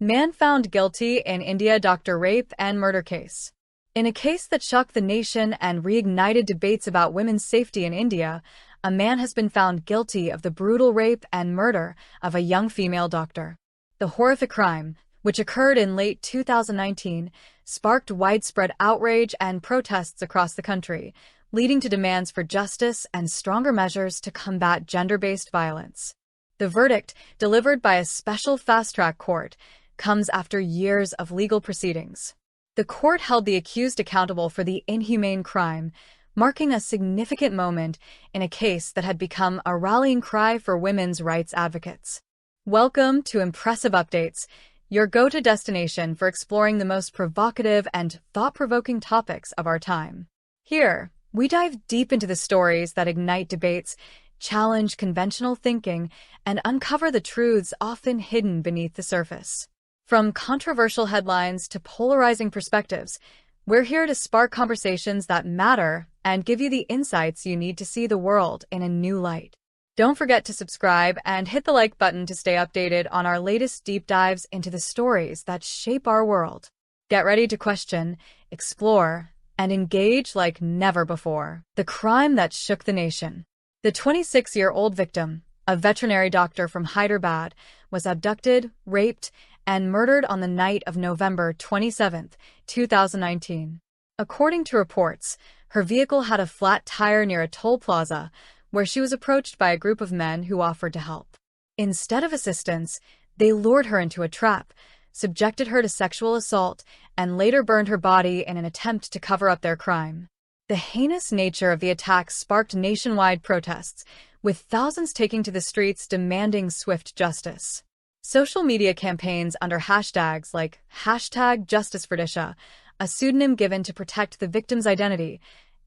Man found guilty in India doctor rape and murder case. In a case that shocked the nation and reignited debates about women's safety in India, a man has been found guilty of the brutal rape and murder of a young female doctor. The horrific crime, which occurred in late 2019, sparked widespread outrage and protests across the country, leading to demands for justice and stronger measures to combat gender-based violence. The verdict, delivered by a special fast-track court, comes after years of legal proceedings. The court held the accused accountable for the inhumane crime, marking a significant moment in a case that had become a rallying cry for women's rights advocates. Welcome to Impressive Updates, your go-to destination for exploring the most provocative and thought-provoking topics of our time. Here, we dive deep into the stories that ignite debates, challenge conventional thinking, and uncover the truths often hidden beneath the surface. From controversial headlines to polarizing perspectives, we're here to spark conversations that matter and give you the insights you need to see the world in a new light. Don't forget to subscribe and hit the like button to stay updated on our latest deep dives into the stories that shape our world. Get ready to question, explore, and engage like never before. The crime that shook the nation. The 26-year-old victim, a veterinary doctor from Hyderabad, was abducted, raped, and murdered on the night of November 27, 2019. According to reports, her vehicle had a flat tire near a toll plaza, where she was approached by a group of men who offered to help. Instead of assistance, they lured her into a trap, subjected her to sexual assault, and later burned her body in an attempt to cover up their crime. The heinous nature of the attack sparked nationwide protests, with thousands taking to the streets demanding swift justice. Social media campaigns under hashtags like #JusticeForDisha, a pseudonym given to protect the victim's identity,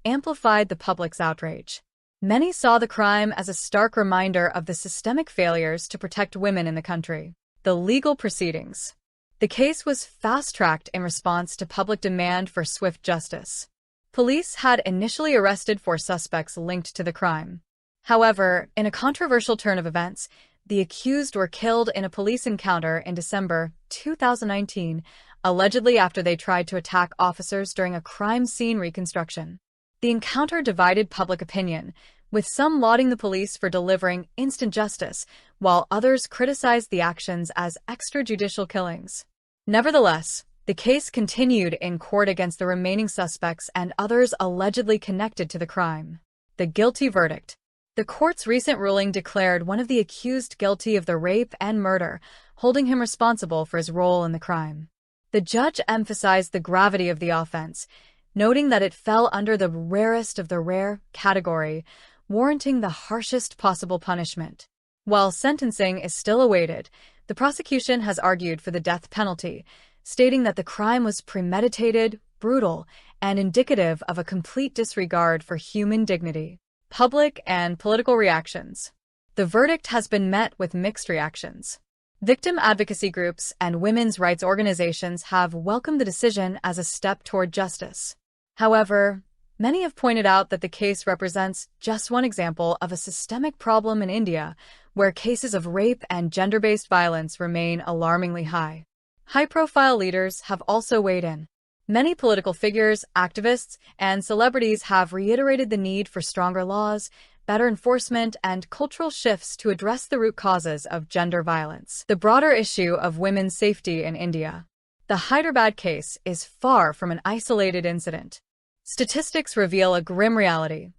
amplified the public's outrage. Many saw the crime as a stark reminder of the systemic failures to protect women in the country. The legal proceedings. The case was fast-tracked in response to public demand for swift justice. Police had initially arrested 4 suspects linked to the crime. However, in a controversial turn of events, the accused were killed in a police encounter in December 2019, allegedly after they tried to attack officers during a crime scene reconstruction. The encounter divided public opinion, with some lauding the police for delivering instant justice, while others criticized the actions as extrajudicial killings. Nevertheless, the case continued in court against the remaining suspects and others allegedly connected to the crime. The guilty verdict. The court's recent ruling declared one of the accused guilty of the rape and murder, holding him responsible for his role in the crime. The judge emphasized the gravity of the offense, noting that it fell under the rarest of the rare category, warranting the harshest possible punishment. While sentencing is still awaited, the prosecution has argued for the death penalty, stating that the crime was premeditated, brutal, and indicative of a complete disregard for human dignity. Public and political reactions. The verdict has been met with mixed reactions. Victim advocacy groups and women's rights organizations have welcomed the decision as a step toward justice. However, many have pointed out that the case represents just one example of a systemic problem in India, where cases of rape and gender-based violence remain alarmingly high. High-profile leaders have also weighed in. Many political figures, activists, and celebrities have reiterated the need for stronger laws, better enforcement, and cultural shifts to address the root causes of gender violence. The broader issue of women's safety in India. The Hyderabad case is far from an isolated incident. Statistics reveal a grim reality.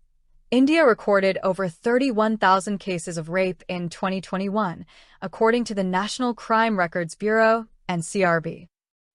India recorded over 31,000 cases of rape in 2021, according to the National Crime Records Bureau and CRB.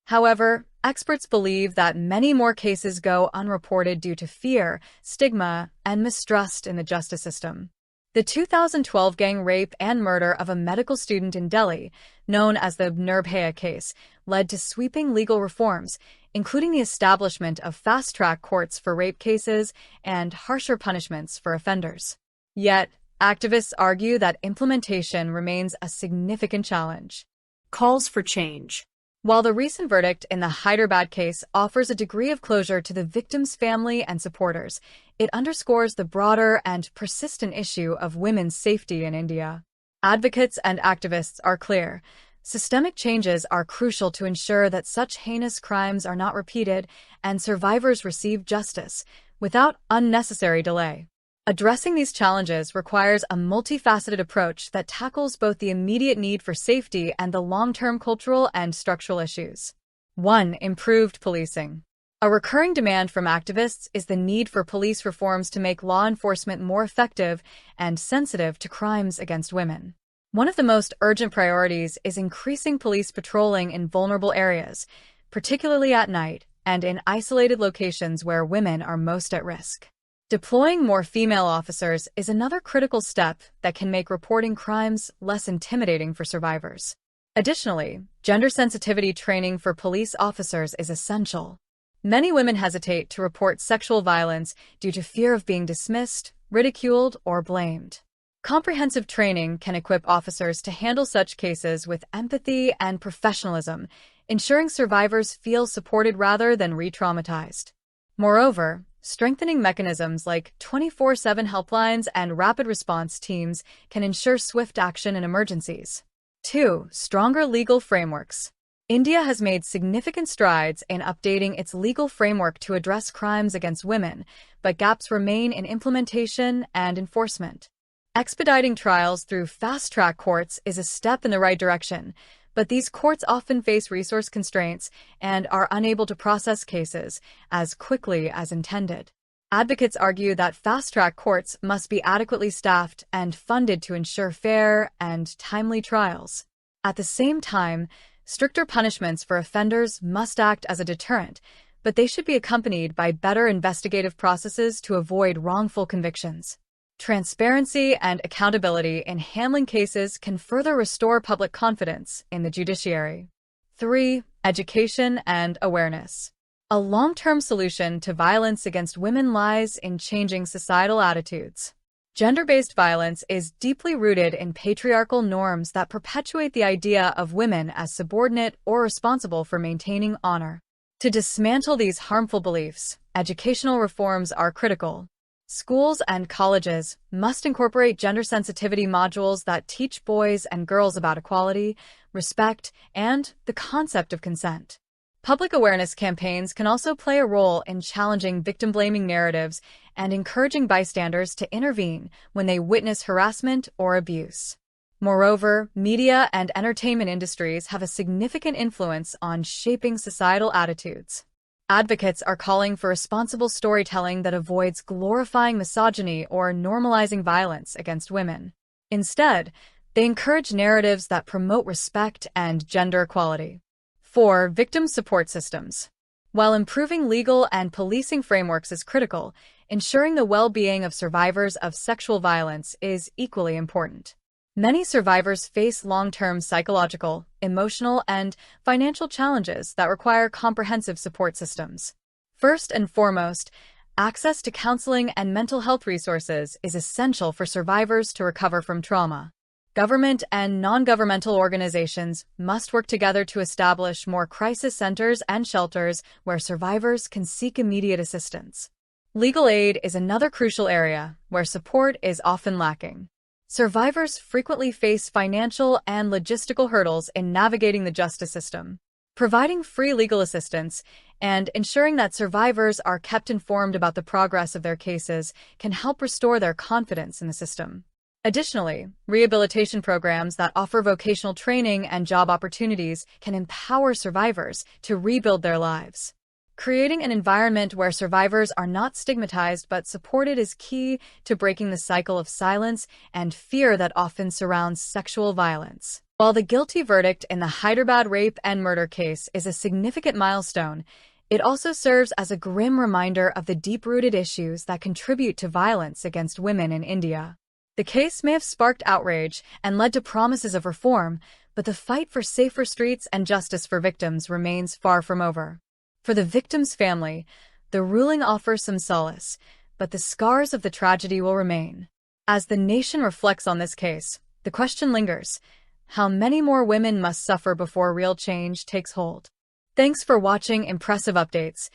However, experts believe that many more cases go unreported due to fear, stigma, and mistrust in the justice system. The 2012 gang rape and murder of a medical student in Delhi, known as the Mpu&x case, led to sweeping legal reforms, including the establishment of fast-track courts for rape cases and harsher punishments for offenders. Yet, activists argue that implementation remains a significant challenge. Calls for change. While the recent verdict in the Hyderabad case offers a degree of closure to the victim's family and supporters, it underscores the broader and persistent issue of women's safety in India. Advocates and activists are clear. Systemic changes are crucial to ensure that such heinous crimes are not repeated and survivors receive justice without unnecessary delay. Addressing these challenges requires a multifaceted approach that tackles both the immediate need for safety and the long-term cultural and structural issues. 1. Improved policing. A recurring demand from activists is the need for police reforms to make law enforcement more effective and sensitive to crimes against women. One of the most urgent priorities is increasing police patrolling in vulnerable areas, particularly at night and in isolated locations where women are most at risk. Deploying more female officers is another critical step that can make reporting crimes less intimidating for survivors. Additionally, gender sensitivity training for police officers is essential. Many women hesitate to report sexual violence due to fear of being dismissed, ridiculed, or blamed. Comprehensive training can equip officers to handle such cases with empathy and professionalism, ensuring survivors feel supported rather than re-traumatized. Moreover, strengthening mechanisms like 24/7 helplines and rapid response teams can ensure swift action in emergencies. 2. Stronger legal frameworks. India has made significant strides in updating its legal framework to address crimes against women, but gaps remain in implementation and enforcement. Expediting trials through fast-track courts is a step in the right direction, but these courts often face resource constraints and are unable to process cases as quickly as intended. Advocates argue that fast-track courts must be adequately staffed and funded to ensure fair and timely trials. At the same time, stricter punishments for offenders must act as a deterrent, but they should be accompanied by better investigative processes to avoid wrongful convictions. Transparency and accountability in handling cases can further restore public confidence in the judiciary. 3. Education and awareness. A long-term solution to violence against women lies in changing societal attitudes. Gender-based violence is deeply rooted in patriarchal norms that perpetuate the idea of women as subordinate or responsible for maintaining honor. To dismantle these harmful beliefs, educational reforms are critical. Schools and colleges must incorporate gender sensitivity modules that teach boys and girls about equality, respect, and the concept of consent. Public awareness campaigns can also play a role in challenging victim-blaming narratives and encouraging bystanders to intervene when they witness harassment or abuse. Moreover, media and entertainment industries have a significant influence on shaping societal attitudes. Advocates are calling for responsible storytelling that avoids glorifying misogyny or normalizing violence against women. Instead, they encourage narratives that promote respect and gender equality. 4. Victim support systems. While improving legal and policing frameworks is critical, ensuring the well-being of survivors of sexual violence is equally important. Many survivors face long-term psychological, emotional, and financial challenges that require comprehensive support systems. First and foremost, access to counseling and mental health resources is essential for survivors to recover from trauma. Government and non-governmental organizations must work together to establish more crisis centers and shelters where survivors can seek immediate assistance. Legal aid is another crucial area where support is often lacking. Survivors frequently face financial and logistical hurdles in navigating the justice system. Providing free legal assistance and ensuring that survivors are kept informed about the progress of their cases can help restore their confidence in the system. Additionally, rehabilitation programs that offer vocational training and job opportunities can empower survivors to rebuild their lives. Creating an environment where survivors are not stigmatized but supported is key to breaking the cycle of silence and fear that often surrounds sexual violence. While the guilty verdict in the Hyderabad rape and murder case is a significant milestone, it also serves as a grim reminder of the deep-rooted issues that contribute to violence against women in India. The case may have sparked outrage and led to promises of reform, but the fight for safer streets and justice for victims remains far from over. For the victim's family, the ruling offers some solace, but the scars of the tragedy will remain. As the nation reflects on this case, the question lingers: how many more women must suffer before real change takes hold? Thanks for watching Impressive Updates.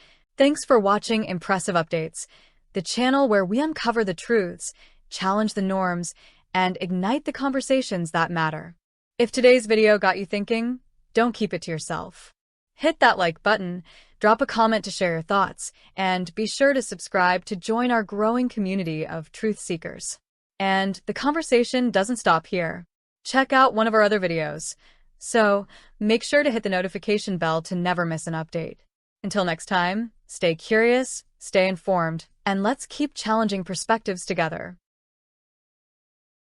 The channel where we uncover the truths, challenge the norms, and ignite the conversations that matter. If today's video got you thinking, don't keep it to yourself. Hit that like button, drop a comment to share your thoughts, and be sure to subscribe to join our growing community of truth seekers. And the conversation doesn't stop here. Check out one of our other videos. So, make sure to hit the notification bell to never miss an update. Until next time, stay curious, stay informed, and let's keep challenging perspectives together.